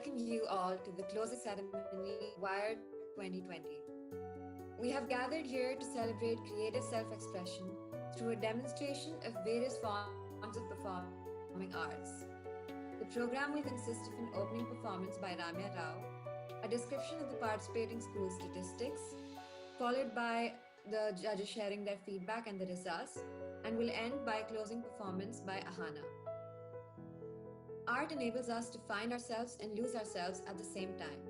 welcome you all to the closing ceremony of Wired 2020. We have gathered here to celebrate creative self expression through a demonstration of various forms of performing arts. The program will consist of an opening performance by Ramya Rao, a description of the participating school statistics, followed by the judges sharing their feedback and the results, and will end by a closing performance by Ahana. Art enables us to find ourselves and lose ourselves at the same time,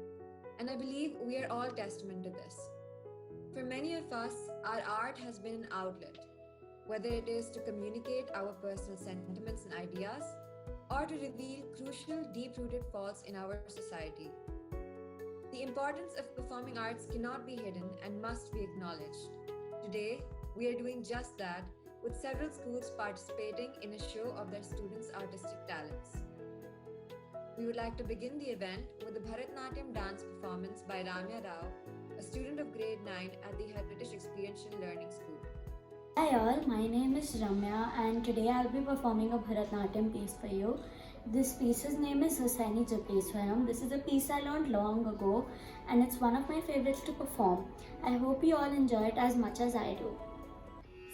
and I believe we are all testament to this. For many of us, our art has been an outlet, whether it is to communicate our personal sentiments and ideas, or to reveal crucial, deep-rooted faults in our society. The importance of performing arts cannot be hidden and must be acknowledged. Today, we are doing just that, with several schools participating in a show of their students' artistic talents. We would like to begin the event with a Bharatanatyam dance performance by Ramya Rao, a student of grade 9 at the Heritage Xperiential Learning School. Hi all, my name is Ramya and today I'll be performing a Bharatanatyam piece for you. This piece's name is Husaini Swayam. This is a piece I learned long ago and it's one of my favorites to perform. I hope you all enjoy it as much as I do.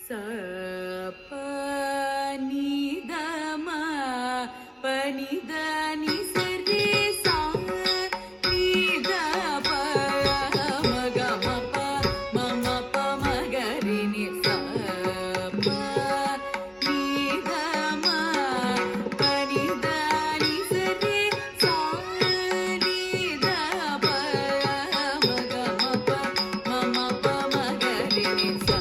Sa pa ni da ma pa ni da ni sa re sa ni da pa ma ga ma pa ma ga re ni sa pa ni da ma pa ni da ni sa re sa ni da pa ma ga ma pa ma ga re ni sa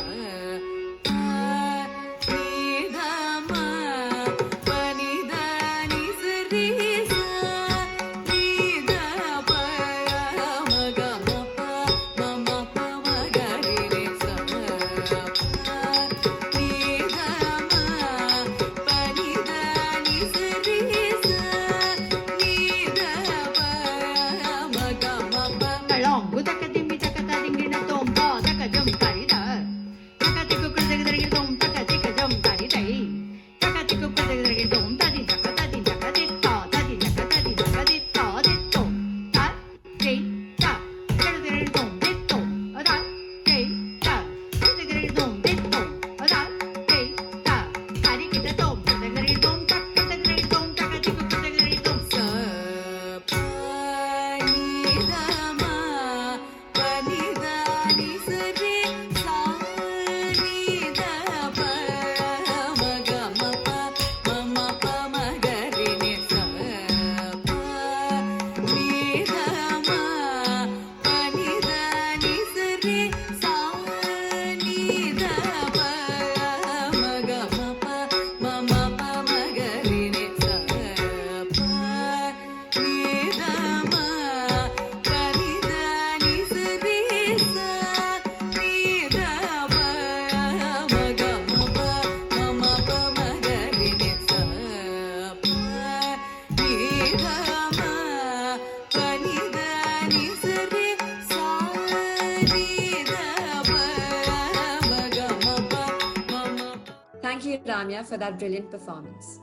Thank you, Ramya, for that brilliant performance.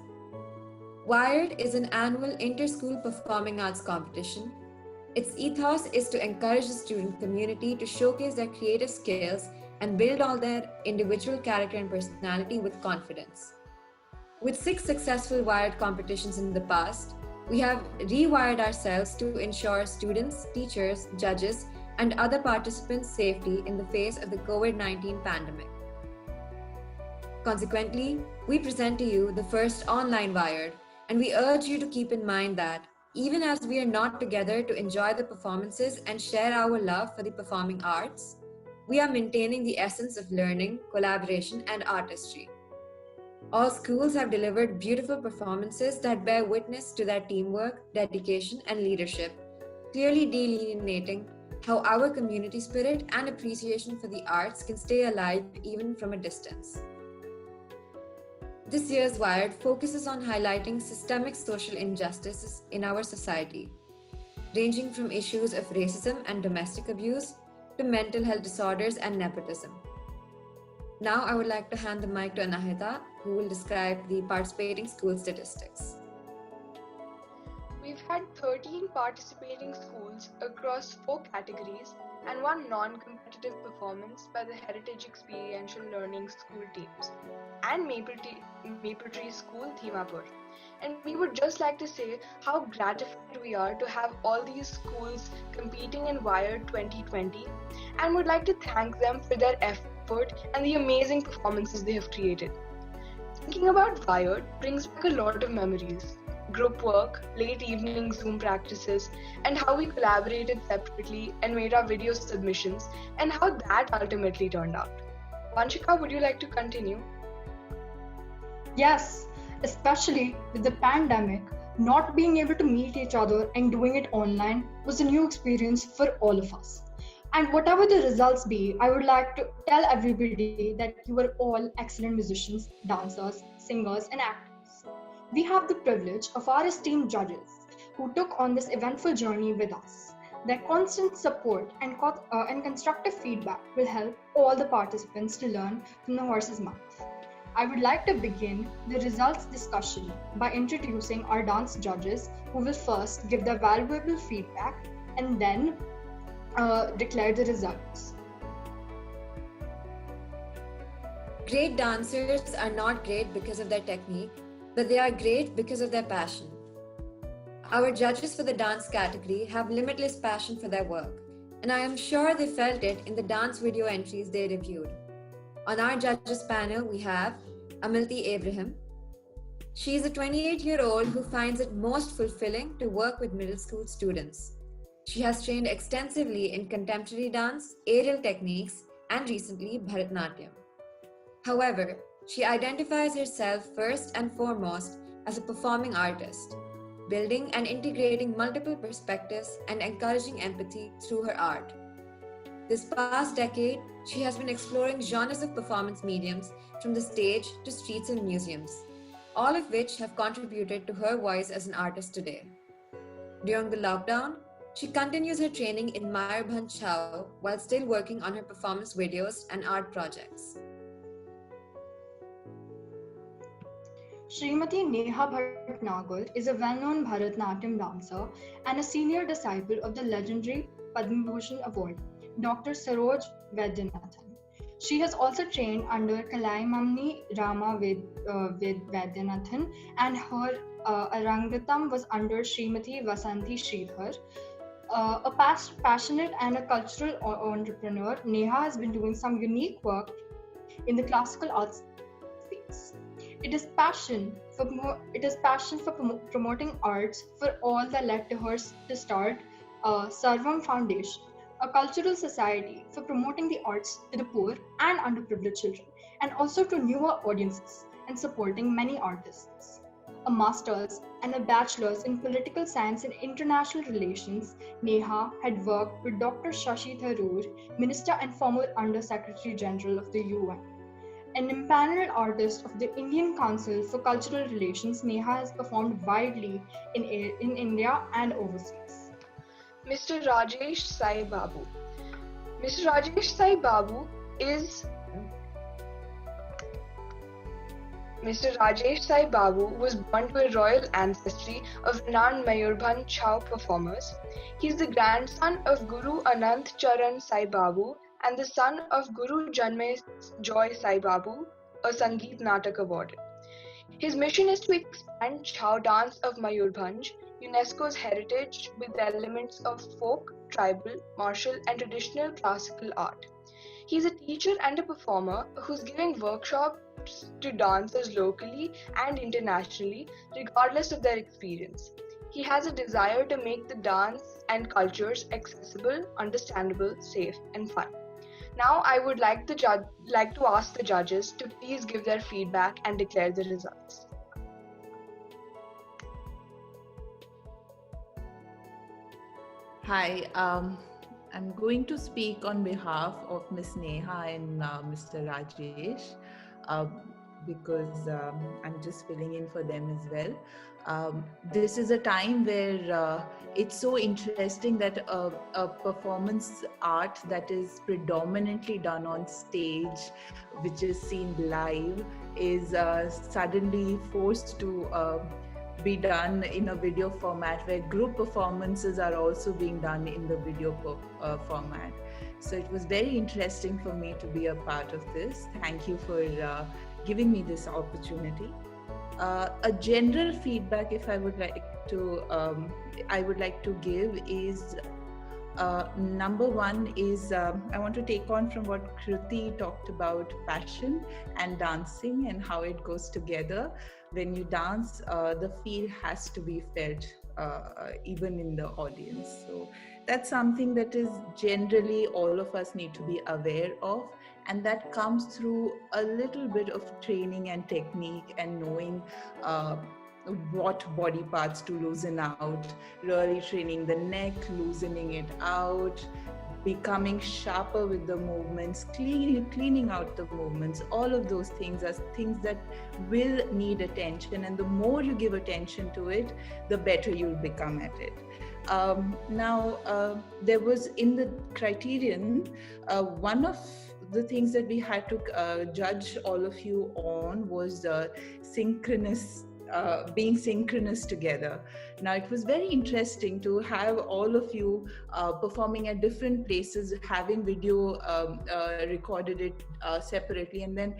Wired is an annual inter-school performing arts competition. Its ethos is to encourage the student community to showcase their creative skills and build all their individual character and personality with confidence. With 6 successful Wired competitions in the past, we have rewired ourselves to ensure students, teachers, judges, and other participants' safety in the face of the COVID-19 pandemic. Consequently, we present to you the first online Wired, and we urge you to keep in mind that even as we are not together to enjoy the performances and share our love for the performing arts, we are maintaining the essence of learning, collaboration, and artistry. All schools have delivered beautiful performances that bear witness to their teamwork, dedication, and leadership, clearly delineating how our community spirit and appreciation for the arts can stay alive even from a distance. This year's Wired focuses on highlighting systemic social injustices in our society, ranging from issues of racism and domestic abuse to mental health disorders and nepotism. Now I would like to hand the mic to Anahita, who will describe the participating school statistics. We've had 13 participating schools across 4 categories and one non-competitive performance by the Heritage Experiential Learning school teams and Maple Tree School, Dhimapur. And we would just like to say how gratified we are to have all these schools competing in Wired 2020 and would like to thank them for their effort and the amazing performances they have created. Thinking about Wired brings back a lot of memories. Group work, late evening Zoom practices, and how we collaborated separately and made our video submissions, and how that ultimately turned out. Vanshika, would you like to continue? Yes, especially with the pandemic, not being able to meet each other and doing it online was a new experience for all of us. And whatever the results be, I would like to tell everybody that you are all excellent musicians, dancers, singers, and actors. We have the privilege of our esteemed judges who took on this eventful journey with us. Their constant support and constructive feedback will help all the participants to learn from the horse's mouth. I would like to begin the results discussion by introducing our dance judges who will first give their valuable feedback and then declare the results. Great dancers are not great because of their technique, but they are great because of their passion. Our judges for the dance category have limitless passion for their work, and I am sure they felt it in the dance video entries they reviewed. On our judges panel, we have Amilti Abraham. She is a 28-year-old who finds it most fulfilling to work with middle school students. She has trained extensively in contemporary dance, aerial techniques, and recently Bharatanatyam. However, she identifies herself first and foremost as a performing artist, building and integrating multiple perspectives and encouraging empathy through her art. This past decade, she has been exploring genres of performance mediums from the stage to streets and museums, all of which have contributed to her voice as an artist today. During the lockdown, she continues her training in Mayurbhanj Chhau while still working on her performance videos and art projects. Srimati Neha Bhatnagar is a well-known Bharatanatyam dancer and a senior disciple of the legendary Padma Bhushan Award, Dr. Saroj Vaidyanathan. She has also trained under Kalaimamni Rama Vaidyanathan, and her Arangatam was under Srimati Vasanthi Sridhar. A passionate and a cultural entrepreneur, Neha has been doing some unique work in the classical arts space. It is passion for promoting arts for all that led to her to start Sarvam Foundation, a cultural society for promoting the arts to the poor and underprivileged children, and also to newer audiences and supporting many artists. A master's and a bachelor's in political science and international relations, Neha had worked with Dr. Shashi Tharoor, Minister and former Under Secretary General of the UN. An empaneled artist of the Indian Council for Cultural Relations, Neha has performed widely in India and overseas. Mr. Rajesh Sai Babu. Mr. Rajesh Sai Babu was born to a royal ancestry of renowned Mayurbhanj Chhau performers. He is the grandson of Guru Anant Charan Sai Babu and the son of Guru Janme Joy Sai Babu, a Sangeet Natak awarded. His mission is to expand Chhau dance of Mayurbhanj, UNESCO's heritage with elements of folk, tribal, martial and traditional classical art. He is a teacher and a performer who's giving workshops to dancers locally and internationally, regardless of their experience. He has a desire to make the dance and cultures accessible, understandable, safe and fun. Now I would like to ask the judges to please give their feedback and declare the results. Hi, I'm going to speak on behalf of Ms. Neha and Mr. Rajesh because I'm just filling in for them as well. This is a time where it's so interesting that a performance art that is predominantly done on stage, which is seen live, is suddenly forced to be done in a video format, where group performances are also being done in the video format. So it was very interesting for me to be a part of this. Thank you for giving me this opportunity. A general feedback, if I would like to give is, number one is, I want to take on from what Kruti talked about, passion and dancing and how it goes together. When you dance, the feel has to be felt even in the audience. So that's something that is generally all of us need to be aware of, and that comes through a little bit of training and technique and knowing what body parts to loosen out, really training the neck, loosening it out, becoming sharper with the movements, cleaning out the movements. All of those things are things that will need attention, and the more you give attention to it, the better you'll become at it. There was in the criterion, one of the things that we had to judge all of you on was being synchronous together. Now, it was very interesting to have all of you performing at different places, having video recorded it separately, and then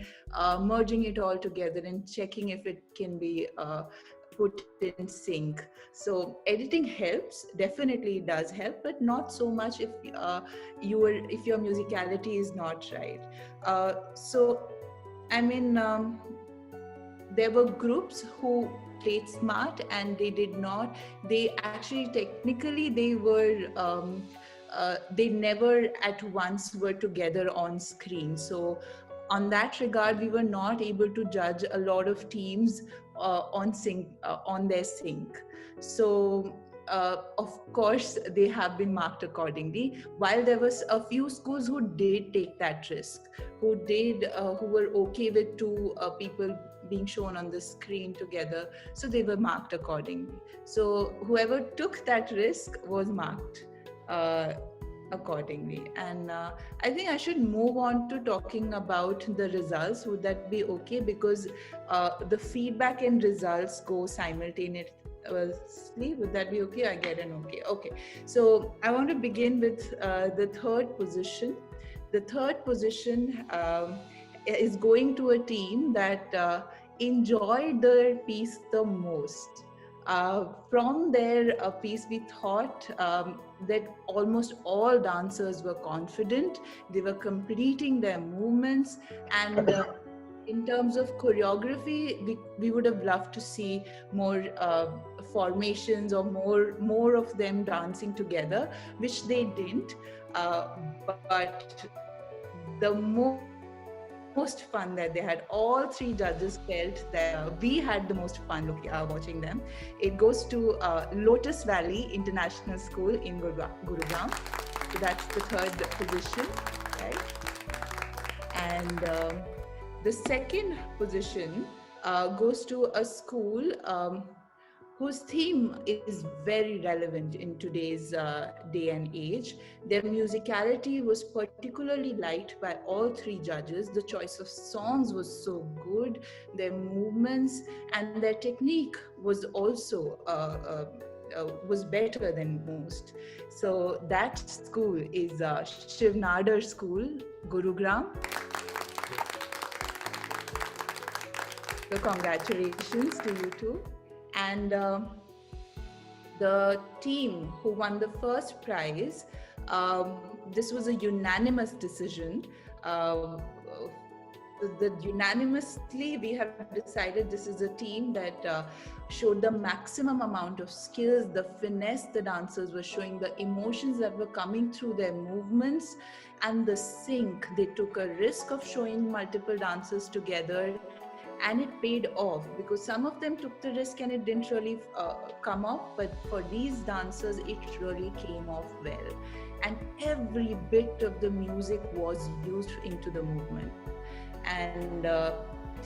merging it all together and checking if it can be put in sync. So editing helps, definitely it does help, but not so much if your musicality is not right. There were groups who played smart, and they actually technically they never at once were together on screen. So on that regard, we were not able to judge a lot of teams on their sync. So of course, they have been marked accordingly. While there was a few schools who did take that risk, who were okay with two people being shown on the screen together, so they were marked accordingly. So whoever took that risk was marked accordingly. And I think I should move on to talking about the results. Would that be okay? Because the feedback and results go simultaneously. Would that be okay? I get an okay. Okay. So I want to begin with the third position. The third position is going to a team that enjoyed their piece the most. From their piece, we thought that almost all dancers were confident. They were completing their movements, and in terms of choreography, we would have loved to see more formations or more of them dancing together, which they didn't. But the most fun that they had, all three judges felt that we had the most fun watching them. It goes to Lotus Valley International School in Gurugram. So that's the third position, right? And the second position goes to a school whose theme is very relevant in today's day and age. Their musicality was particularly liked by all three judges. The choice of songs was so good, their movements and their technique was also was better than most. So that school is Shivnadar School, Gurugram. So congratulations to you two. And the team who won the first prize, this was a unanimous decision. Unanimously, we have decided this is a team that showed the maximum amount of skills, the finesse the dancers were showing, the emotions that were coming through their movements, and the sync. They took a risk of showing multiple dancers together, and it paid off, because some of them took the risk and it didn't really come off, but for these dancers it really came off well, and every bit of the music was used into the movement. And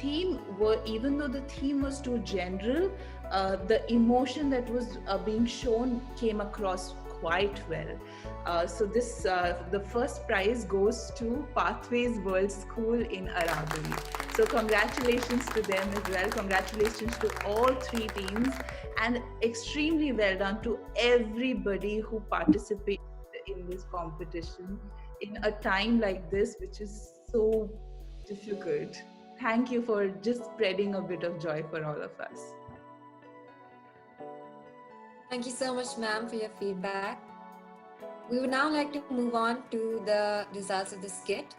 even though the theme was too general, the emotion that was being shown came across quite well. So this the first prize goes to Pathways World School in Araburi. So congratulations to them as well. Congratulations to all three teams, and extremely well done to everybody who participated in this competition in a time like this, which is so difficult. Thank you for just spreading a bit of joy for all of us. Thank you so much, ma'am, for your feedback. We would now like to move on to the results of the skit.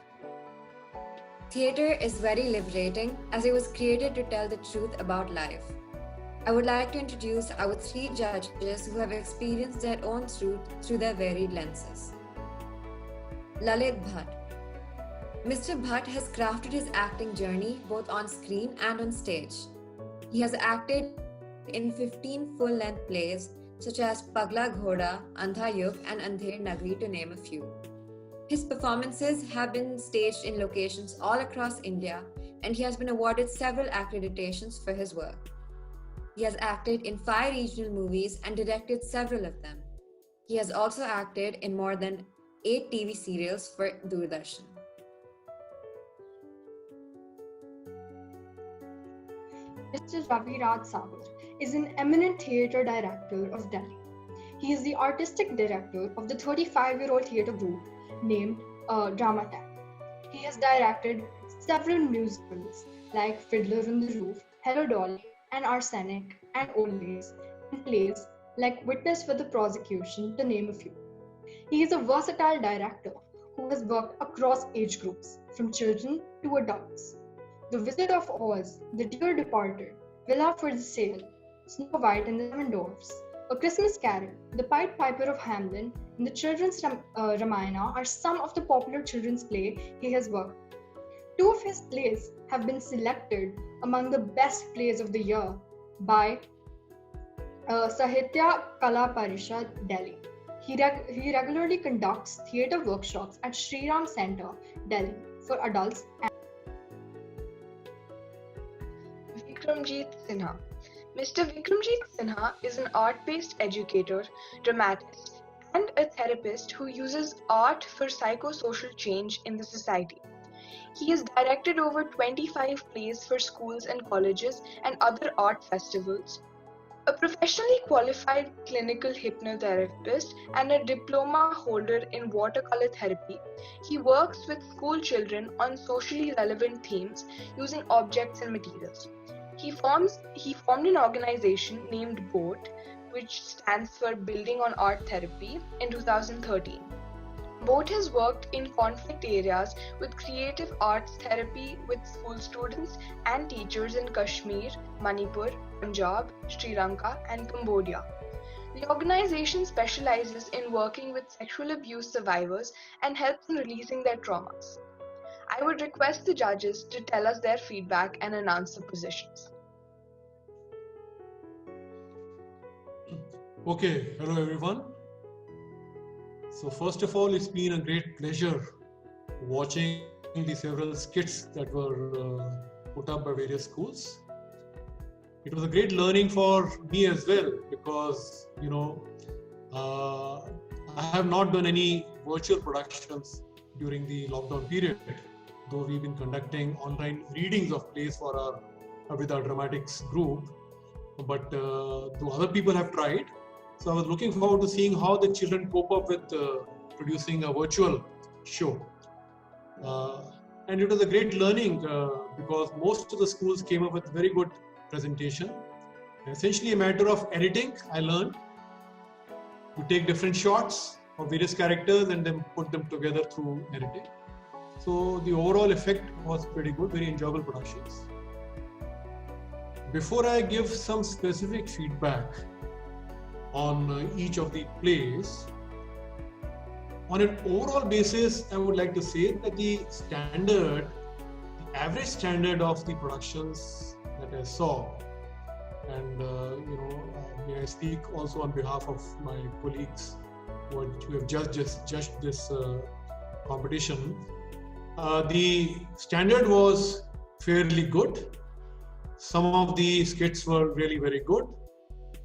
Theatre is very liberating as it was created to tell the truth about life. I would like to introduce our three judges who have experienced their own truth through their varied lenses. Lalit Bhatt. Mr. Bhatt has crafted his acting journey both on screen and on stage. He has acted in 15 full-length plays such as Pagla Ghoda, Andha Yug and Andher Nagri, to name a few. His performances have been staged in locations all across India, and he has been awarded several accreditations for his work. He has acted in 5 regional movies and directed several of them. He has also acted in more than 8 TV serials for Doordarshan. Mr. Ravi Raj Sagar is an eminent theatre director of Delhi. He is the artistic director of the 35-year-old theatre group named Drama Tech. He has directed several musicals like Fiddler on the Roof, Hello Dolly, and Arsenic, and Old Days, and plays like Witness for the Prosecution, to name a few. He is a versatile director who has worked across age groups, from children to adults. The Wizard of Oz, The Dear Departed, Villa for the Sale, Snow White and the Seven Dwarfs, A Christmas Carol, The Pied Piper of Hamelin, and the Children's Ramayana are some of the popular children's plays he has worked on. 2 of his plays have been selected among the best plays of the year by Sahitya Kala Parishad, Delhi. He regularly conducts theatre workshops at Sri Ram Center, Delhi, for adults and Vikramjit Sinha. Mr. Vikramjit Sinha is an art-based educator, dramatist, and a therapist who uses art for psychosocial change in the society. He has directed over 25 plays for schools and colleges and other art festivals. A professionally qualified clinical hypnotherapist and a diploma holder in watercolor therapy, he works with school children on socially relevant themes using objects and materials. He formed an organization named BOAT, which stands for Building on Art Therapy, in 2013. BOAT has worked in conflict areas with creative arts therapy with school students and teachers in Kashmir, Manipur, Punjab, Sri Lanka, and Cambodia. The organization specializes in working with sexual abuse survivors and helps in releasing their traumas. I would request the judges to tell us their feedback and announce the positions. Okay, hello everyone. So first of all, it's been a great pleasure watching the several skits that were put up by various schools. It was a great learning for me as well because, I have not done any virtual productions during the lockdown period, though we've been conducting online readings of plays with our dramatics group, but the other people have tried. So I was looking forward to seeing how the children cope up with producing a virtual show. And it was a great learning because most of the schools came up with very good presentation. Essentially a matter of editing, I learned. You take different shots of various characters and then put them together through editing. So the overall effect was pretty good, very enjoyable productions. Before I give some specific feedback on each of the plays, on an overall basis, I would like to say that the average standard of the productions that I saw, and may I speak also on behalf of my colleagues who have judged this competition, the standard was fairly good. Some of the skits were really very good,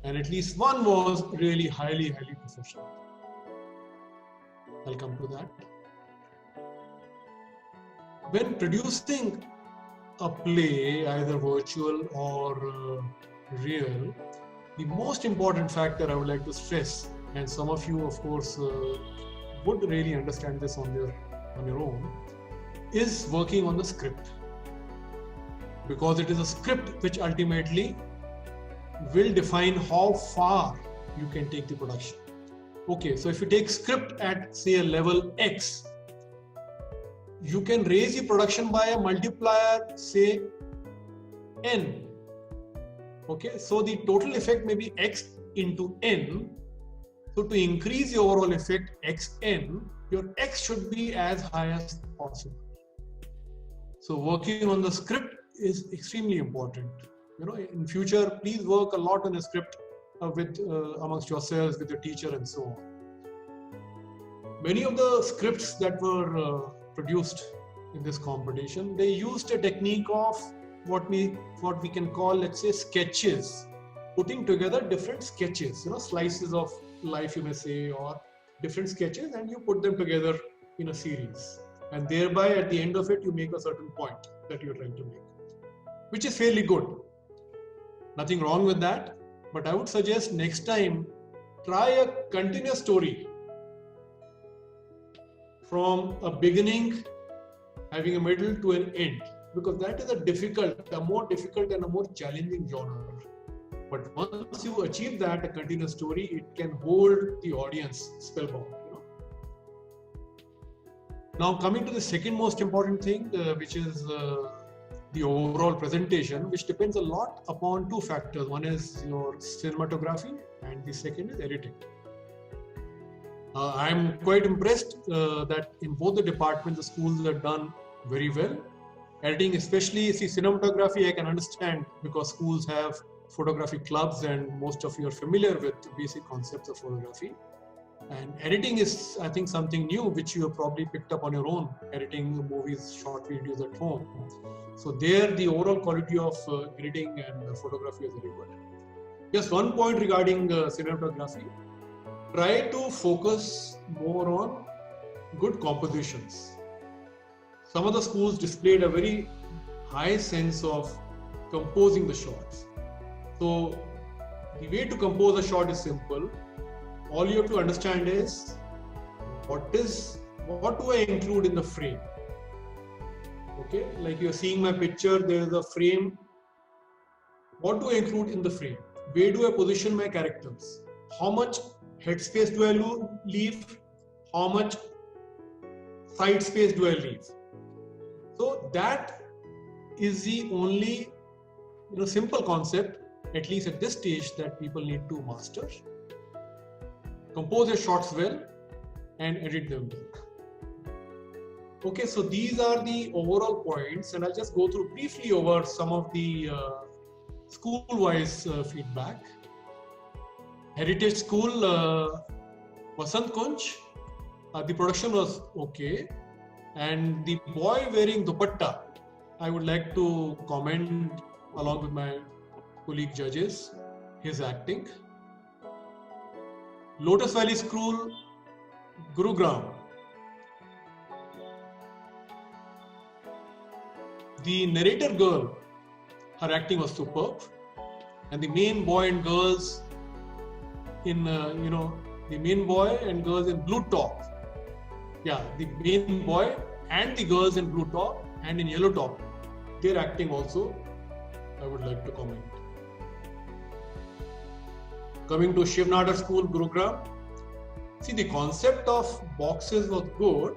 and at least one was really highly professional. I'll come to that. When producing a play, either virtual or real, the most important factor I would like to stress, and some of you, of course, would really understand this on your own, is working on the script. Because it is a script which ultimately will define how far you can take the production. Okay, so if you take script at, say, a level X, you can raise the production by a multiplier, say, N. Okay, so the total effect may be X into N. So to increase the overall effect Xn, your X should be as high as possible. So working on the script is extremely important. In future, please work a lot on a script with amongst yourselves, with your teacher, and so on. Many of the scripts that were produced in this competition, they used a technique of what we can call, let's say, sketches, putting together different sketches, slices of life, you may say, or different sketches, and you put them together in a series, and thereby at the end of it you make a certain point that you're trying to make, which is fairly good. Nothing wrong with that, but I would suggest next time try a continuous story from a beginning, having a middle to an end, because that is a more difficult and a more challenging genre. But once you achieve that, a continuous story, it can hold the audience spellbound. Now coming to the second most important thing, which is the overall presentation, which depends a lot upon two factors. One is your cinematography and the second is editing. I'm quite impressed that in both the departments, the schools have done very well. Editing, especially, cinematography, I can understand because schools have photography clubs and most of you are familiar with basic concepts of photography. And editing is, I think, something new which you have probably picked up on your own, editing movies, short videos at home. So there, the overall quality of editing and photography is very good. Just one point regarding cinematography. Try to focus more on good compositions. Some of the schools displayed a very high sense of composing the shots. So the way to compose a shot is simple. All you have to understand is what do I include in the frame? Okay, like you're seeing my picture, there is a frame. What do I include in the frame? Where do I position my characters? How much headspace do I leave? How much side space do I leave? So that is the only simple concept, at least at this stage, that people need to master. Compose your shots well and edit them well. Okay, so these are the overall points, and I'll just go through briefly over some of the school-wise feedback. Heritage School, Vasant Kunj, the production was okay, and the boy wearing dupatta, I would like to comment along with my colleague judges, his acting. Lotus Valley School, Gurugram. The narrator girl, her acting was superb, and the main boy and girls in the main boy and girls in blue top. Yeah, the main boy and the girls in blue top and in yellow top, their acting also I would like to comment. Coming to Shiv Nadar School, Gurugram. See, the concept of boxes was good.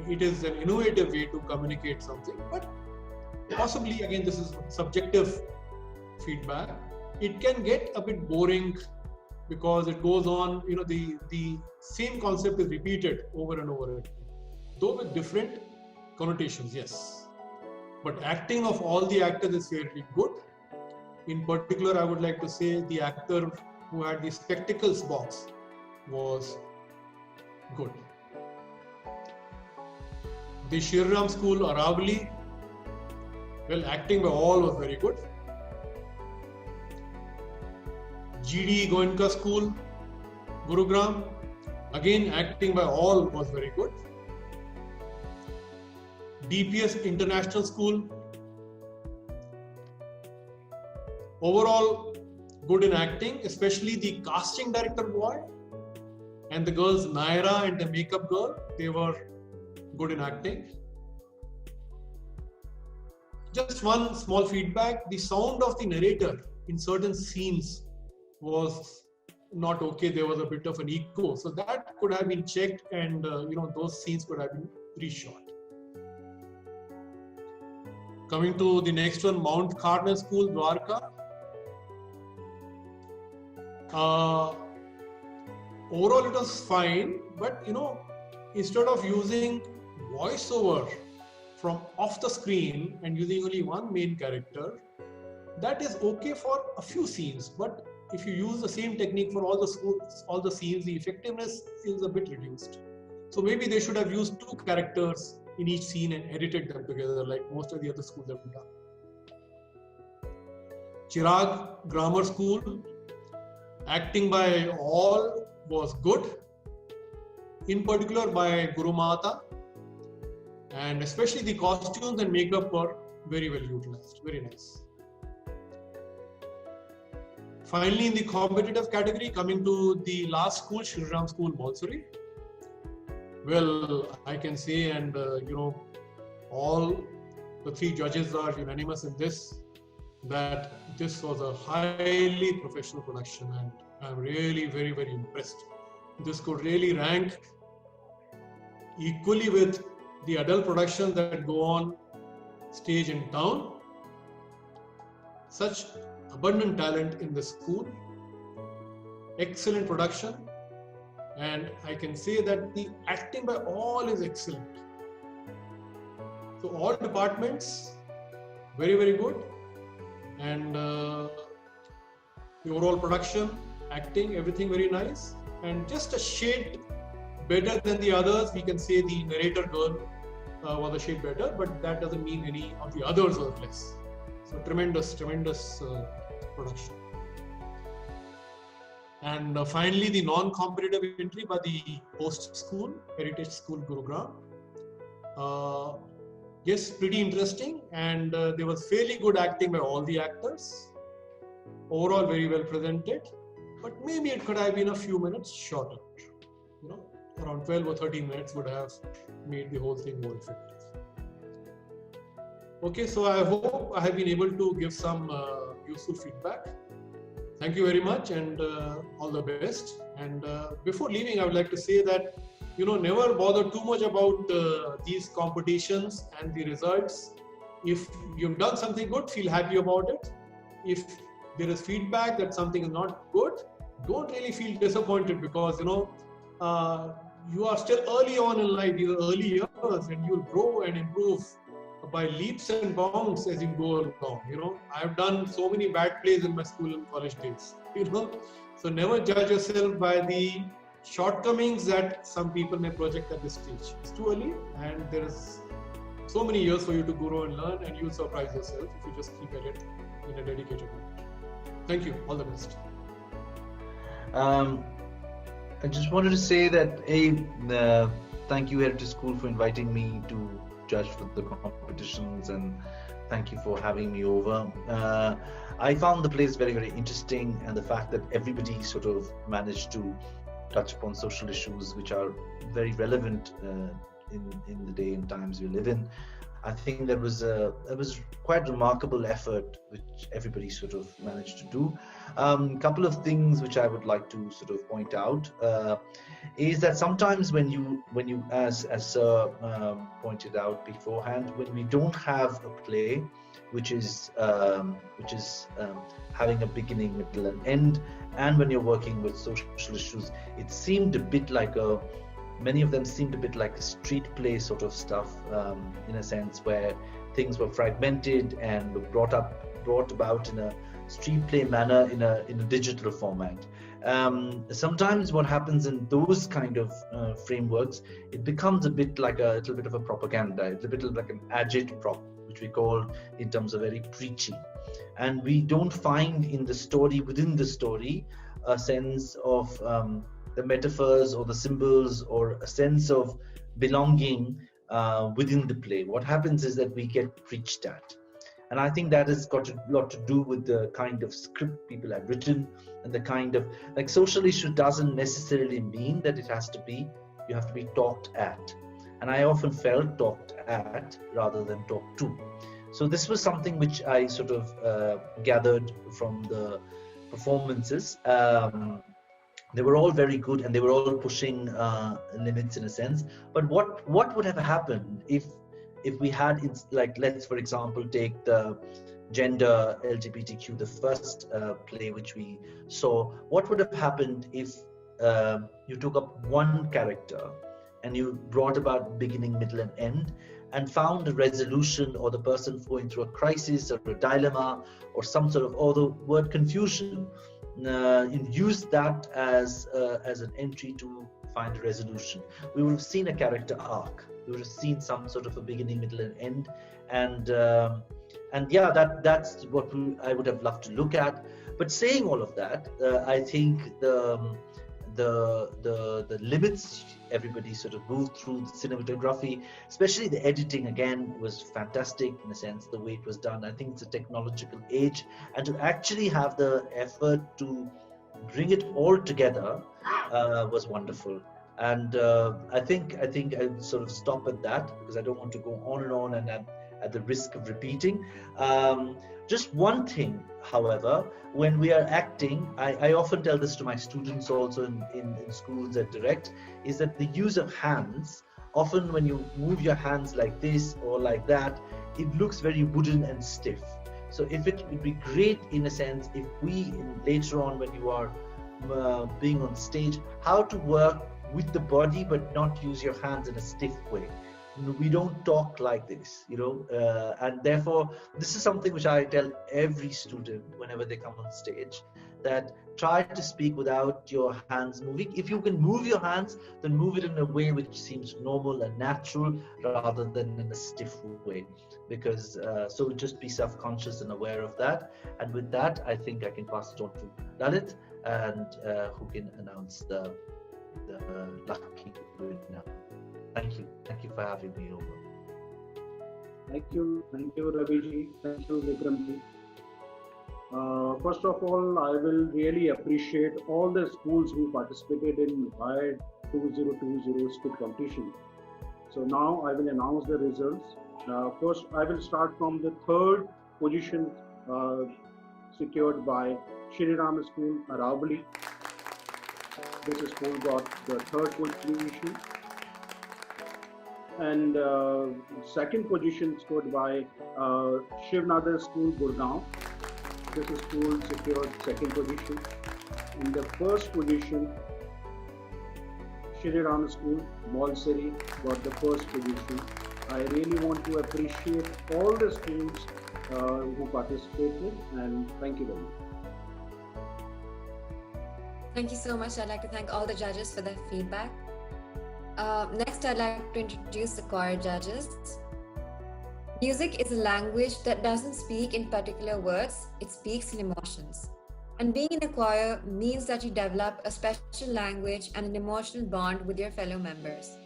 It is an innovative way to communicate something, but possibly, again, this is subjective feedback. It can get a bit boring because it goes on, the same concept is repeated over and over again, though with different connotations, yes. But acting of all the actors is fairly good. In particular, I would like to say the actor who had the spectacles box was good. The Shriram School, Aravali, well, acting by all was very good. GD Goenka School, Gurugram, Again, acting by all was very good. DPS International School, overall good in acting, especially the casting director boy and the girls Naira and the makeup girl, they were good in acting. Just one small feedback, the sound of the narrator in certain scenes was not okay. There was a bit of an echo, so that could have been checked, and those scenes could have been reshot. Coming to the next one, Mount Carmel School, Dwarka. Overall it was fine, but instead of using voiceover from off the screen and using only one main character, that is okay for a few scenes, but if you use the same technique for all the scenes, the effectiveness is a bit reduced. So maybe they should have used two characters in each scene and edited them together like most of the other schools have done. Chirag Grammar School, acting by all was good, in particular by Guru Mata, and especially the costumes and makeup were very well utilized, very nice. Finally, in the competitive category, coming to the last school, Shri Ram School, Balsuri. Well, I can say, and all the three judges are unanimous in this, that this was a highly professional production, and I'm really very, very impressed. This could really rank equally with the adult productions that go on stage in town. Such abundant talent in the school, excellent production, and I can say that the acting by all is excellent. So all departments, very, very good, and the overall production, acting, everything very nice, and just a shade better than the others. We can say the narrator girl was a shade better, but that doesn't mean any of the others were less. So tremendous production. And finally, the non-competitive entry by the host school, Heritage School, Gurugram. Yes, pretty interesting, and there was fairly good acting by all the actors. Overall, very well presented, but maybe it could have been a few minutes shorter. Around 12 or 13 minutes would have made the whole thing more effective. Okay, so I hope I have been able to give some useful feedback. Thank you very much, and all the best. And before leaving, I would like to say that never bother too much about these competitions and the results. If you've done something good, feel happy about it. If there is feedback that something is not good, don't really feel disappointed, because you are still early on in life. These are early years, and you'll grow and improve by leaps and bounds as you go along. I've done so many bad plays in my school and college days. So never judge yourself by the shortcomings that some people may project at this stage. It's too early, and there is so many years for you to grow and learn, and you'll surprise yourself if you just keep at it in a dedicated way. Thank you. All the best. I just wanted to say that thank you, Heritage School, for inviting me to judge for the competitions, and thank you for having me over. I found the place very, very interesting, and the fact that everybody sort of managed to touch upon social issues which are very relevant in the day and times we live in. I think that was quite remarkable effort which everybody sort of managed to do. Couple of things which I would like to sort of point out is that sometimes when you as Sir pointed out beforehand, when we don't have a play which is having a beginning, middle, and end, and when you're working with social issues, it seemed a bit like many of them seemed a bit like a street play sort of stuff, in a sense, where things were fragmented and were brought about in a street play manner in a digital format. Sometimes what happens in those kind of frameworks, it becomes a little bit of a propaganda, it's a bit like an agitprop, which we call in terms of very preachy, and we don't find in the story, within the story, a sense of the metaphors or the symbols or a sense of belonging within the play. What happens is that we get preached at. And I think that has got a lot to do with the kind of script people have written, and the kind of, like, social issue doesn't necessarily mean that it has to be, you have to be talked at. And I often felt talked at rather than talked to. So this was something which I sort of gathered from the performances. They were all very good, and they were all pushing limits in a sense. But what would have happened if we had, like, let's for example take the gender LGBTQ, the first play which we saw. What would have happened if you took up one character and you brought about beginning, middle, and end, and found a resolution, or the person going through a crisis or a dilemma or some sort of, or the word confusion, and use that as an entry to find a resolution? We would have seen a character arc. We would have seen some sort of a beginning, middle, and end, and yeah, that's what I would have loved to look at. But saying all of that, I think the limits everybody sort of moved through, the cinematography, especially the editing, again, was fantastic in a sense, the way it was done. I think it's a technological age, and to actually have the effort to bring it all together was wonderful. And I think I'll sort of stop at that, because I don't want to go on and on, and at the risk of repeating. Just one thing, however, when we are acting, I often tell this to my students also in schools at Direct, is that the use of hands, often when you move your hands like this or like that, it looks very wooden and stiff. So if it would be great, in a sense, if we, later on when you are being on stage, how to work with the body but not use your hands in a stiff way. We don't talk like this, and therefore this is something which I tell every student whenever they come on stage, that try to speak without your hands moving. If you can move your hands, then move it in a way which seems normal and natural rather than in a stiff way, because so just be self-conscious and aware of that. And with that, I think I can pass it on to Lalit, and who can announce the lucky winner. Thank you for having me over. Thank you, Raviji. Thank you, Vikramji. First of all, I will really appreciate all the schools who participated in WIRE 2020 script competition. So now I will announce the results. First, I will start from the third position secured by Shri Ram School, Aravali. This school got the third position. And second position scored by Shivnadar School, Gurgaon. This school secured second position. In the first position, Shri Ram School, Malsari, got the first position. I really want to appreciate all the schools who participated, and thank you very much. Thank you so much. I'd like to thank all the judges for their feedback. Next, I'd like to introduce the choir judges. Music is a language that doesn't speak in particular words, it speaks in emotions. And being in a choir means that you develop a special language and an emotional bond with your fellow members.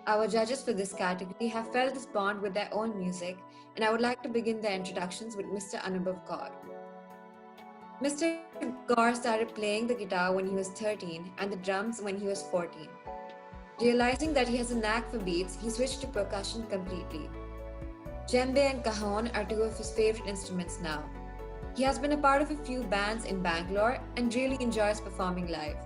Our judges for this category have felt this bond with their own music, and I would like to begin their introductions with Mr. Anubhav Kaur. Mr. Kaur started playing the guitar when he was 13 and the drums when he was 14. Realizing that he has a knack for beats, he switched to percussion completely. Djembe and cajon are two of his favorite instruments now. He has been a part of a few bands in Bangalore and really enjoys performing live.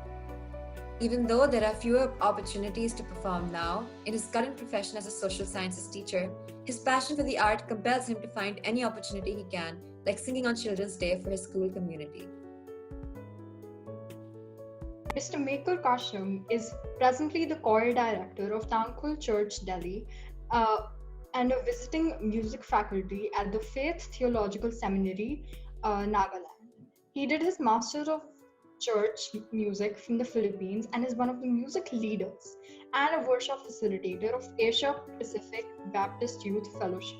Even though there are fewer opportunities to perform now, in his current profession as a social sciences teacher, his passion for the art compels him to find any opportunity he can, like singing on Children's Day for his school community. Mr. Mekul Kashyam is presently the choir director of Thankful Church, Delhi, and a visiting music faculty at the Faith Theological Seminary, Nagaland. He did his Master of Church Music from the Philippines and is one of the music leaders and a workshop facilitator of Asia Pacific Baptist Youth Fellowship.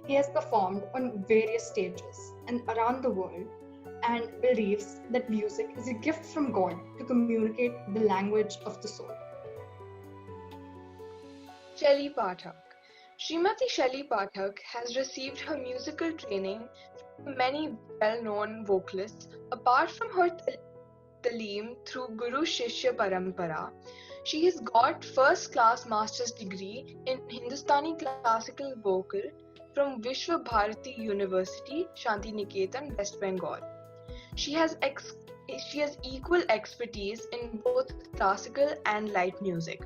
He has performed on various stages and around the world, and believes that music is a gift from God to communicate the language of the soul. Shelly Pathak. Srimati Shelly Pathak has received her musical training from many well-known vocalists. Apart from her talim through Guru Shishya Parampara, she has got first-class master's degree in Hindustani classical vocal from Vishwa Bharati University, Shantiniketan, West Bengal. She has equal expertise in both classical and light music.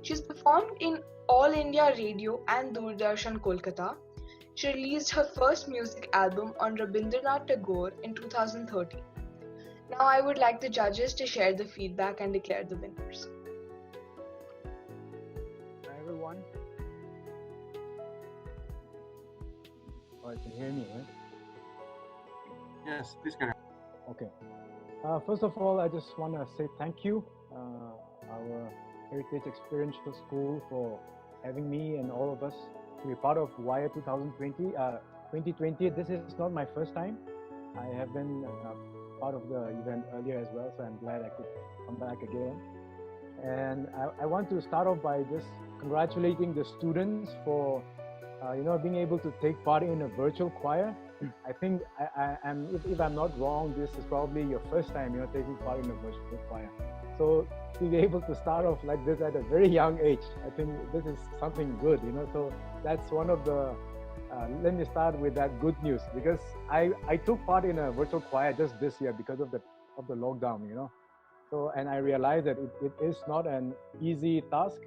She has performed in All India Radio and Doordarshan Kolkata. She released her first music album on Rabindranath Tagore in 2013. Now I would like the judges to share the feedback and declare the winners. Hi everyone. Oh, you can hear me, right? Yes, please carry on. Okay. First of all, I just want to say thank you, our Heritage Xperiential School, for having me and all of us to be part of WIRE 2020. This is not my first time. I have been part of the event earlier as well, so I'm glad I could come back again. And I want to start off by just congratulating the students for being able to take part in a virtual choir. I think if I'm not wrong, this is probably your first time taking part in a virtual choir. So to be able to start off like this at a very young age, I think this is something good, So that's one of the. Let me start with that good news, because I took part in a virtual choir just this year because of the lockdown, So, and I realized that it is not an easy task.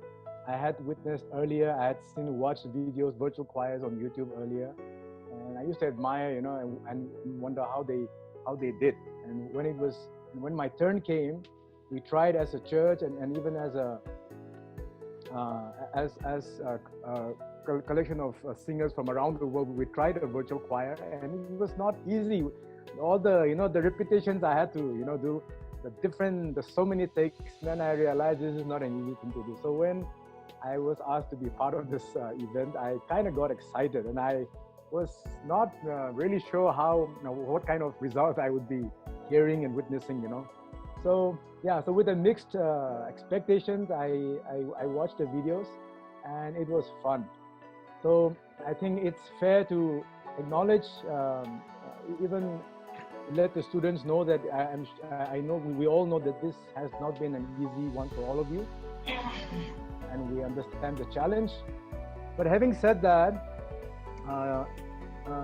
I had witnessed earlier, I had watched videos, virtual choirs on YouTube earlier, and I used to admire, and wonder how they did. And when my turn came, we tried as a church and even as a collection of singers from around the world. We tried a virtual choir, and it was not easy. All the the repetitions I had to do, there's so many takes. Then I realized this is not an easy thing to do. So when I was asked to be part of this event, I kind of got excited, and I was not really sure what kind of result I would be hearing and witnessing, So yeah, so with the mixed expectations, I watched the videos, and it was fun. So I think it's fair to acknowledge, even let the students know that I know we all know that this has not been an easy one for all of you, and we understand the challenge. But having said that,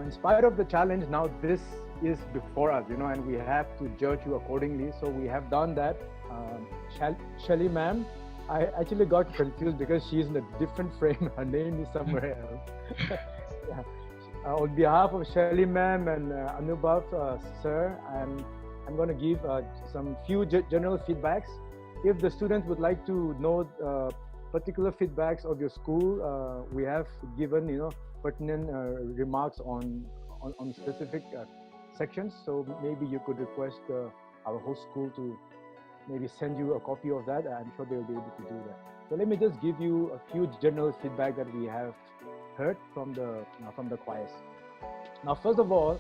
in spite of the challenge, now this is before us, and we have to judge you accordingly. So we have done that. Shelly ma'am, I actually got confused because she's in a different frame. Her name is somewhere else. Yeah. On behalf of Shelly ma'am and Anubhav sir, I'm going to give some few general feedbacks. If the students would like to know particular feedbacks of your school, we have given pertinent remarks on specific sections. So maybe you could request our host school to maybe send you a copy of that. I'm sure they'll be able to do that. So let me just give you a few general feedback that we have heard from the choirs. Now, first of all,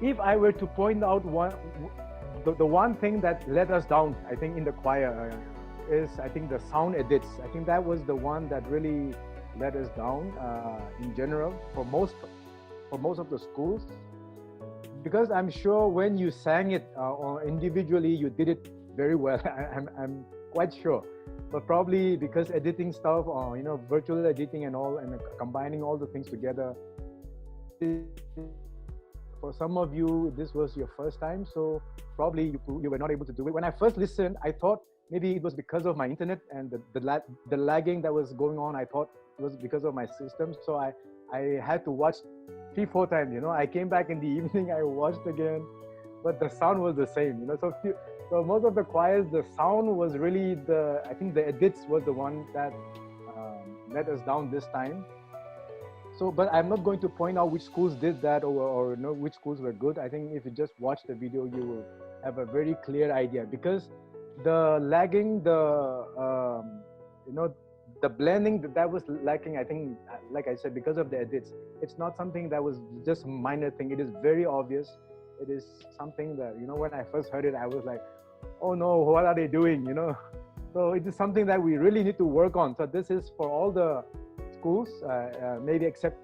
if I were to point out the one thing that let us down, I think in the choir is the sound edits. I think that was the one that really let us down in general for most of the schools. Because I'm sure when you sang it or individually, you did it very well. I'm quite sure. But probably because editing stuff or virtual editing and all, and combining all the things together, for some of you this was your first time, so probably you were not able to do it. When I first listened, I thought maybe it was because of my internet and the lagging that was going on. I thought it was because of my system, so I had to watch 3-4 times. I came back in the evening, I watched again, but the sound was the same. So most of the choirs, the sound was really I think the edits was the one that let us down this time. So, but I'm not going to point out which schools did that or which schools were good. I think if you just watch the video, you will have a very clear idea, because the lagging, the the blending that was lacking, I think, like I said, because of the edits. It's not something that was just a minor thing. It is very obvious. It is something that, when I first heard it, I was like, oh no, what are they doing, So it is something that we really need to work on. So this is for all the schools, maybe except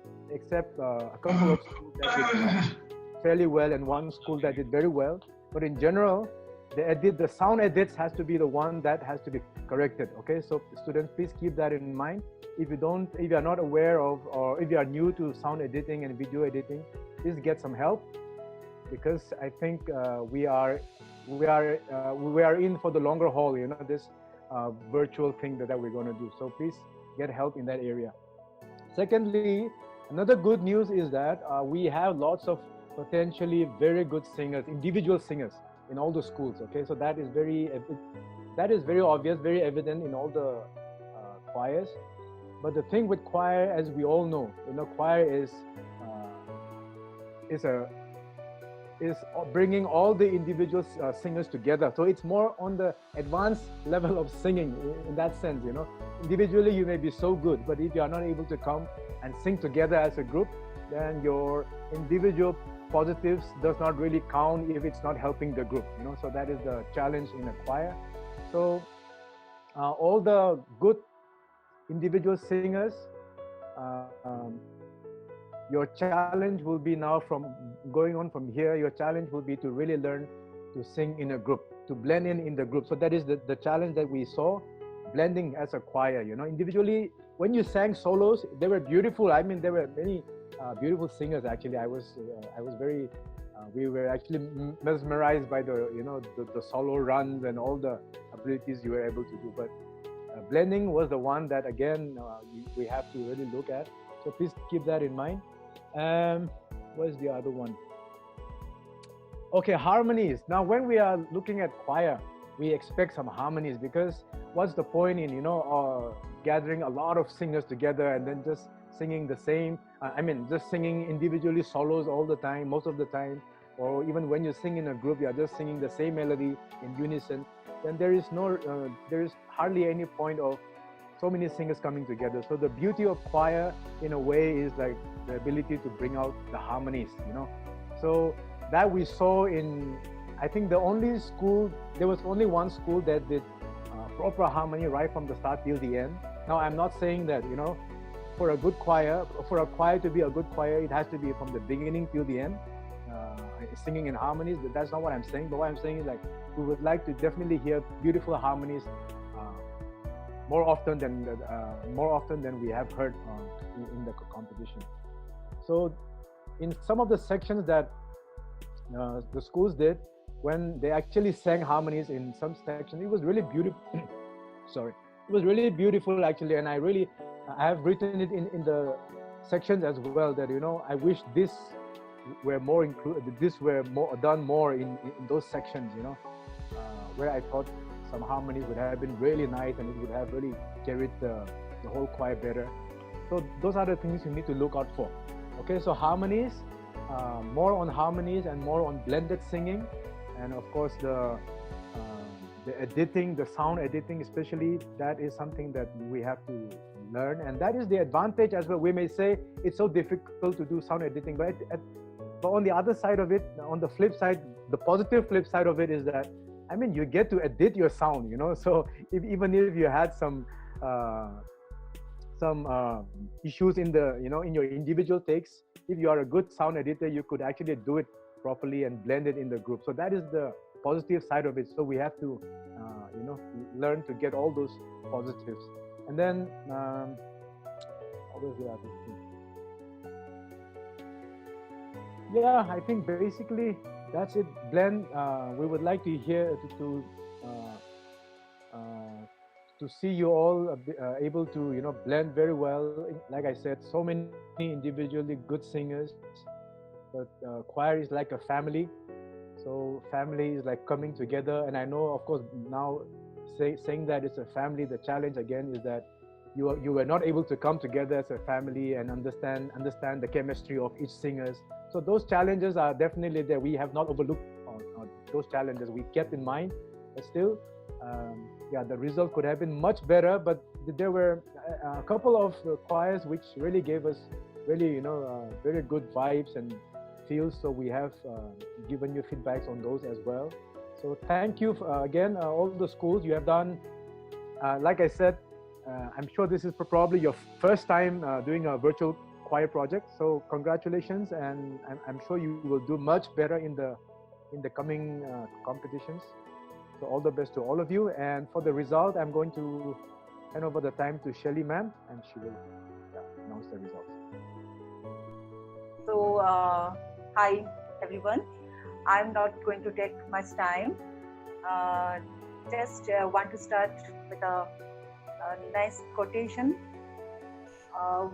a couple of schools that did fairly well and one school that did very well. But in general, the sound edits has to be the one that has to be corrected. Okay, so students, please keep that in mind. If you are not aware of, or if you are new to sound editing and video editing, please get some help, because I think we are in for the longer haul. This virtual thing that we're going to do. So please get help in that area. Secondly, another good news is that we have lots of potentially very good singers, individual singers in all the schools. Okay, so that is very obvious, very evident in all the choirs. But the thing with choir, as we all know, choir is bringing all the individual singers together. So it's more on the advanced level of singing in that sense. Individually you may be so good, but if you are not able to come and sing together as a group, then your individual positives does not really count if it's not helping the group. So that is the challenge in a choir. So all the good individual singers, your challenge will be now from going on from here, your challenge will be to really learn to sing in a group, to blend in the group. So that is the challenge that we saw, blending as a choir. Individually, when you sang solos, they were beautiful. I mean, there were many beautiful singers. Actually, I was very, we were actually mesmerized by the solo runs and all the abilities you were able to do. But blending was the one that, again, we have to really look at. So please keep that in mind. Where's the other one? Okay, harmonies. Now, when we are looking at choir, we expect some harmonies, because what's the point in gathering a lot of singers together and then just singing the same? Just singing individually solos all the time, most of the time, or even when you sing in a group, you are just singing the same melody in unison. Then there is hardly any point of so many singers coming together. So the beauty of choir, in a way, is like the ability to bring out the harmonies. So that we saw in, I think there was only one school that did proper harmony right from the start till the end. Now, I'm not saying that, for a choir to be a good choir, it has to be from the beginning till the end, singing in harmonies. But that's not what I'm saying. But what I'm saying is, like, we would like to definitely hear beautiful harmonies more often than we have heard in the competition. So in some of the sections that the schools did, when they actually sang harmonies in some sections, it was really beautiful. Sorry, it was really beautiful, actually. And I have written it in the sections as well, that I wish this were more included, done more in those sections, where I thought some harmonies would have been really nice and it would have really carried the whole choir better. So those are the things you need to look out for. Okay, so harmonies, more on harmonies and more on blended singing, and of course the editing, the sound editing especially, that is something that we have to learn, and that is the advantage as well. We may say it's so difficult to do sound editing, but on the other side of it, on the flip side, the positive flip side of it is that, you get to edit your sound, so even if you had some issues in in your individual takes, if you are a good sound editor, you could actually do it properly and blend it in the group. So that is the positive side of it. So we have to learn to get all those positives. And then always the other thing. Yeah, I think basically that's it. Blend. We would like to hear to see you all able to blend very well. Like I said, so many individually good singers, but choir is like a family. So family is like coming together. And I know, of course, now saying that it's a family, the challenge again is that you were not able to come together as a family and understand the chemistry of each singers. So those challenges are definitely there. We have not overlooked on those challenges. We kept in mind, but still, the result could have been much better. But there were, a couple of choirs which really gave us really, very good vibes and feels. So we have given you feedbacks on those as well. So thank you again, all the schools you have done. Like I said, I'm sure this is probably your first time doing a virtual choir project. So congratulations, and I'm sure you will do much better in the coming competitions. So all the best to all of you. And for the result, I'm going to hand over the time to Shelly ma'am, and she will announce the results. So, hi everyone. I'm not going to take much time. Just want to start with a nice quotation.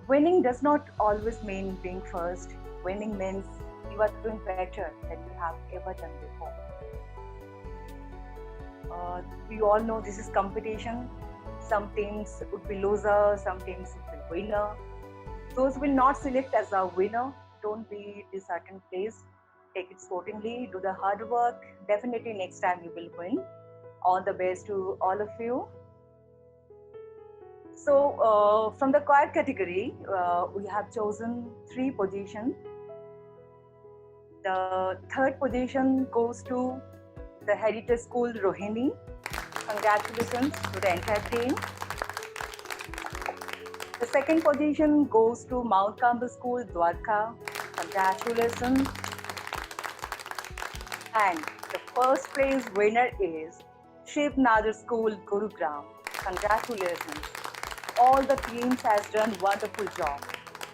Winning does not always mean being first. Winning means you are doing better than you have ever done before. We all know this is competition. Some teams would be loser, some teams would be winner. Those will not select as a winner. Don't be disheartened, please. Take it sportingly, do the hard work. Definitely next time you will win. All the best to all of you. So from the choir category, we have chosen 3 positions. The 3rd position goes to the Heritage School Rohini. Congratulations to the entire team. The 2nd position goes to Mount Carmel School Dwarka. Congratulations. And the 1st place winner is Shiv Nadir School Gurugram. Congratulations. All the teams has done wonderful job.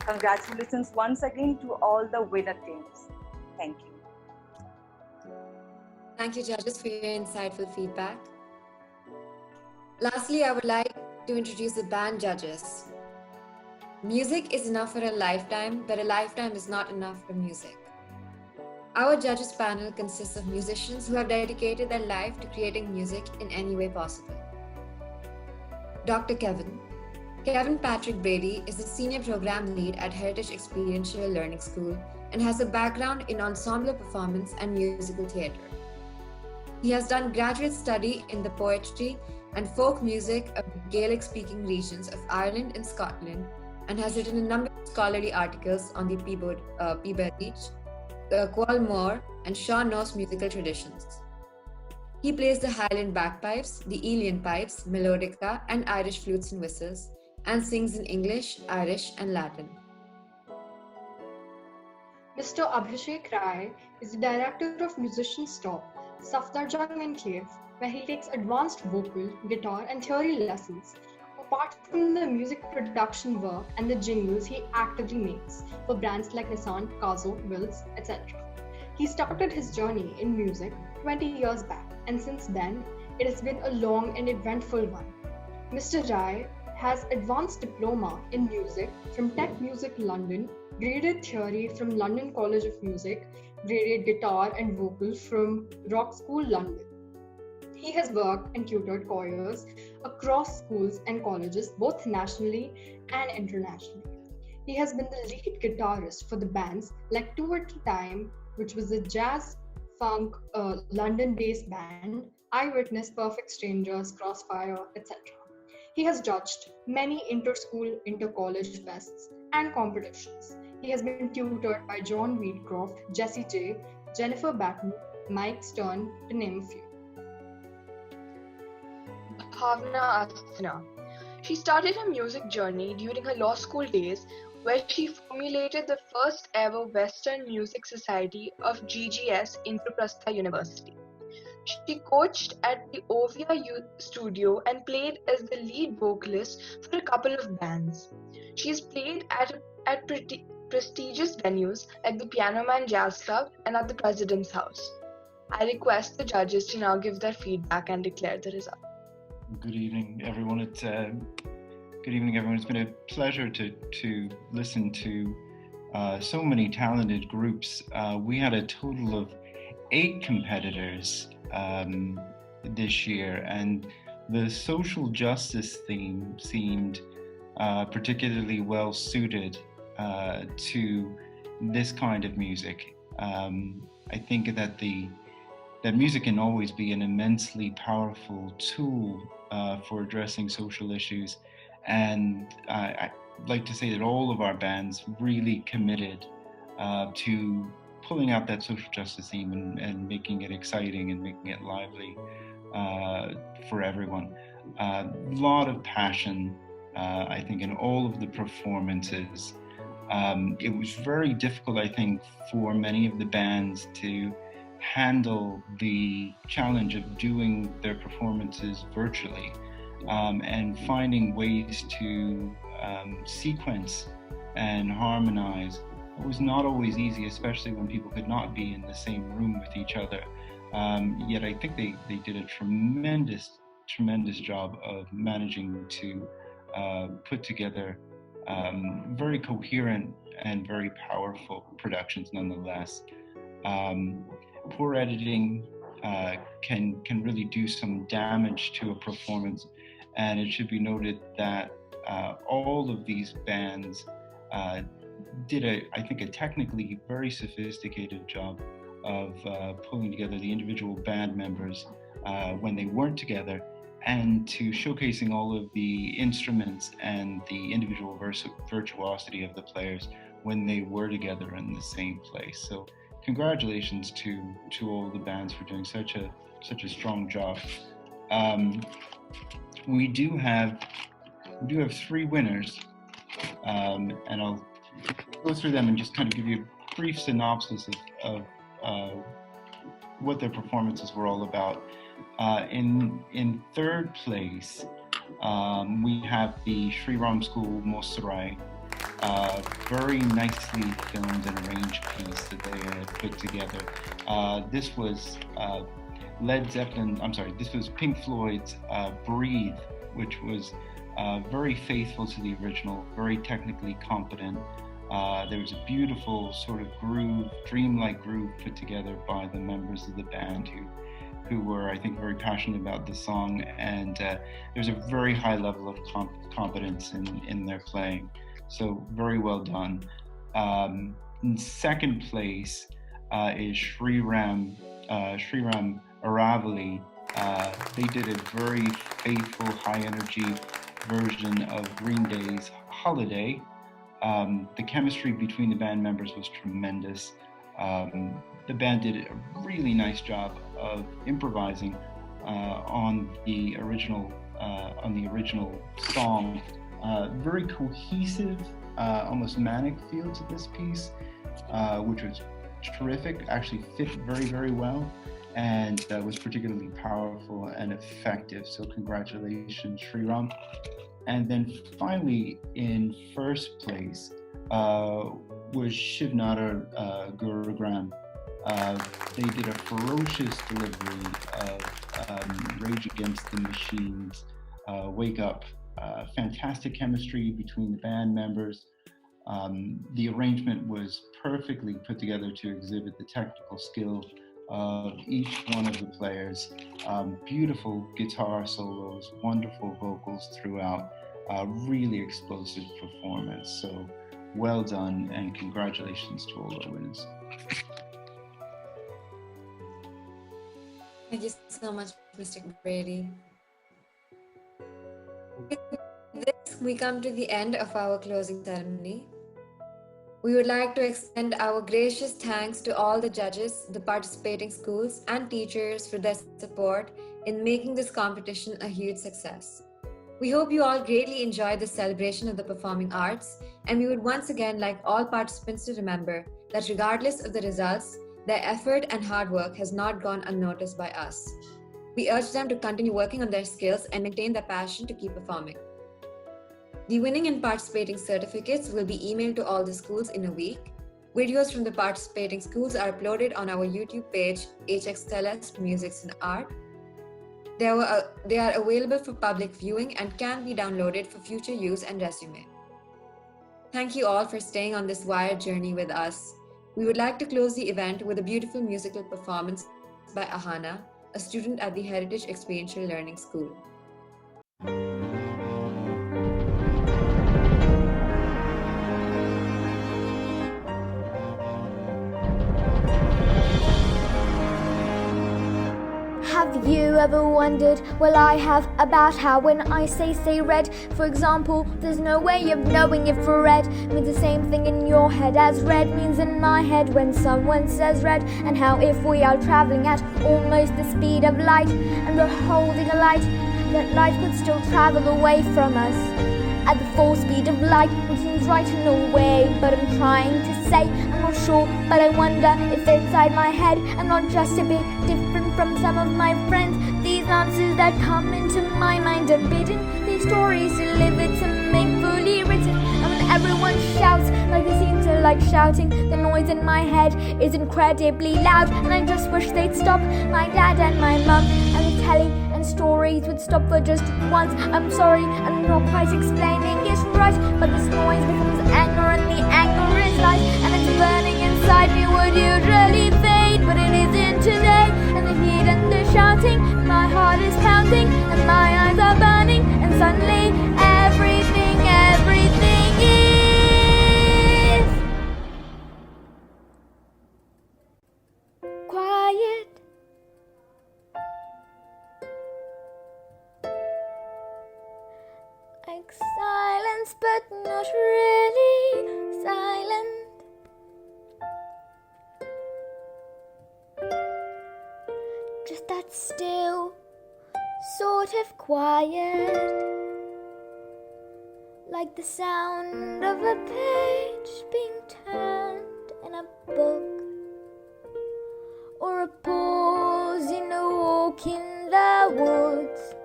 Congratulations once again to all the winner teams. Thank you. Thank you, judges, for your insightful feedback. Lastly, I would like to introduce the band judges. Music is enough for a lifetime, but a lifetime is not enough for music. Our judges panel consists of musicians who have dedicated their life to creating music in any way possible. Dr. Kevin Patrick Brady is the Senior Program Lead at Heritage Xperiential Learning School and has a background in ensemble performance and musical theatre. He has done graduate study in the poetry and folk music of the Gaelic-speaking regions of Ireland and Scotland, and has written a number of scholarly articles on the Peabody, the Qualmore, and Sean Norse musical traditions. He plays the Highland bagpipes, the Elian pipes, melodica, and Irish flutes and whistles, and sings in English, Irish, and Latin. Mr. Abhishek Rai is the director of Musicians Top, Safdarjung Enclave, where he takes advanced vocal, guitar, and theory lessons. Apart from the music production work and the jingles he actively makes for brands like Nissan, Kazo, Wills, etc. He started his journey in music 20 years back, and since then, it has been a long and eventful one. Mr. Rai has advanced diploma in music from Tech Music London, graded theory from London College of Music, graded guitar and vocal from Rock School London. He has worked and tutored choirs across schools and colleges, both nationally and internationally. He has been the lead guitarist for the bands like Two at a Time, which was a jazz funk London-based band, Eyewitness, Perfect Strangers, Crossfire, etc. He has judged many inter-school, inter-college fests and competitions. He has been tutored by John Wheatcroft, Jessie J, Jennifer Batten, Mike Stern, to name a few. Bhavna Asthana. She started her music journey during her law school days, where she formulated the first ever Western Music Society of GGS Indraprastha University. She coached at the Ovia Youth Studio and played as the lead vocalist for a couple of bands. She has played at prestigious venues like the Piano Man Jazz Club and at the President's House. I request the judges to now give their feedback and declare the result. Good evening, everyone. Good evening, everyone. It's been a pleasure to listen to so many talented groups. We had a total of 8 competitors this year, and the social justice theme seemed particularly well suited to this kind of music. I think that that music can always be an immensely powerful tool for addressing social issues, And I'd like to say that all of our bands really committed to pulling out that social justice theme and making it exciting and making it lively for everyone. A lot of passion, I think, in all of the performances. It was very difficult, I think, for many of the bands to handle the challenge of doing their performances virtually and finding ways to sequence and harmonize. It was not always easy, especially when people could not be in the same room with each other. Yet I think they did a tremendous job of managing to put together very coherent and very powerful productions nonetheless. Poor editing can really do some damage to a performance, and it should be noted that all of these bands did I think a technically very sophisticated job of pulling together the individual band members when they weren't together, and to showcasing all of the instruments and the individual virtuosity of the players when they were together in the same place. So congratulations to all the bands for doing such a strong job. We do have 3 winners, and I'll go through them and just kind of give you a brief synopsis of what their performances were all about. In third place, we have the Sri Ram School Mosarai, very nicely filmed and arranged piece that they had put together. This was this was Pink Floyd's Breathe, which was very faithful to the original, very technically competent. There was a beautiful sort of groove, dreamlike groove put together by the members of the band who were, I think, very passionate about the song, and there's a very high level of competence in their playing. So very well done. In second place is Sri Ram Aravali. They did a very faithful, high energy version of Green Day's Holiday. The chemistry between the band members was tremendous. The band did a really nice job of improvising on the original song. Very cohesive, almost manic feel to this piece, which was terrific. Actually fit very, very well, and was particularly powerful and effective. So congratulations, Sri Ram. And then finally, in first place was Shivnara Gurugram. They did a ferocious delivery of Rage Against the Machine's Wake Up. Fantastic chemistry between the band members. The arrangement was perfectly put together to exhibit the technical skill of each one of the players. Beautiful guitar solos, wonderful vocals throughout, really explosive performance. So well done, and congratulations to all our winners. Thank you so much, Mr. Brady. With this, we come to the end of our closing ceremony. We would like to extend our gracious thanks to all the judges, the participating schools, and teachers for their support in making this competition a huge success. We hope you all greatly enjoyed the celebration of the performing arts, and we would once again like all participants to remember that regardless of the results, their effort and hard work has not gone unnoticed by us. We urge them to continue working on their skills and maintain their passion to keep performing. The winning and participating certificates will be emailed to all the schools in a week. Videos from the participating schools are uploaded on our YouTube page, HXLS Musics and Art. They are available for public viewing and can be downloaded for future use and resume. Thank you all for staying on this wired journey with us. We would like to close the event with a beautiful musical performance by Ahana, a student at the Heritage Xperiential Learning School. Have Have you ever wondered? Well, I have, about how when I say red, for example, there's no way of knowing if red means the same thing in your head as red means in my head when someone says red, and how if we are traveling at almost the speed of light and we're holding a light, that light could still travel away from us at the full speed of light, which seems right in a way, but I'm trying to say, I'm not sure, but I wonder if inside my head I'm not just a bit different from some of my friends. These answers that come into my mind are bidden, these stories delivered to make fully written, and when everyone shouts like they seem to like shouting, the noise in my head is incredibly loud, and I just wish they'd stop. My dad and my mum and the telly and stories would stop for just once. I'm sorry, I'm not quite explaining it right, but this noise becomes anger, and the anger is light, and it's burning inside me. Would usually fade, but it isn't today. And the heat and the shouting, my heart is pounding, and my eyes are burning, and suddenly everything is quiet. Like silence, but not really silent. Just that still sort of quiet, like the sound of a page being turned in a book, or a pause in a walk in the woods.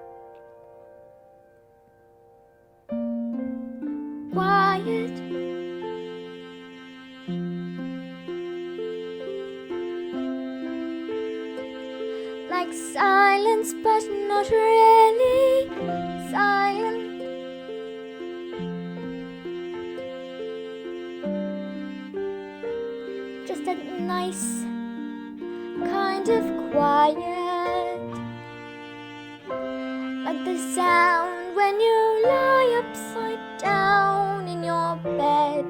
Quiet, like silence, but not really silent. Just that nice kind of quiet, like the sound when you lie upside down in your bed,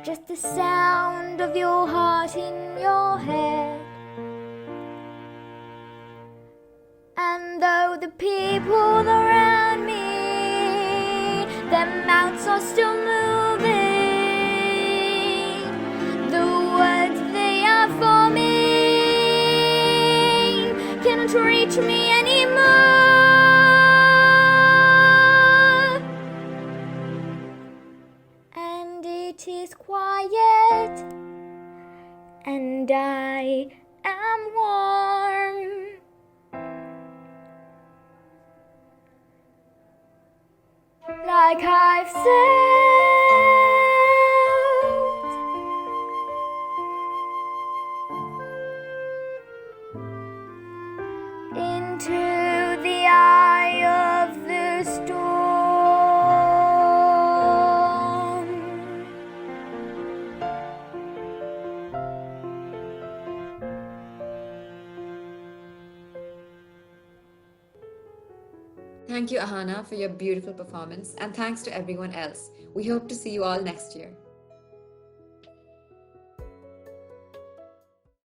just the sound of your heart in your head. And though the people around me, their mouths are still moving, the words they are forming cannot reach me anymore. And it is quiet, and I am warm. Like I've sailed into the eye of the storm. Thank you, Ahana, for your beautiful performance, and thanks to everyone else. We hope to see you all next year.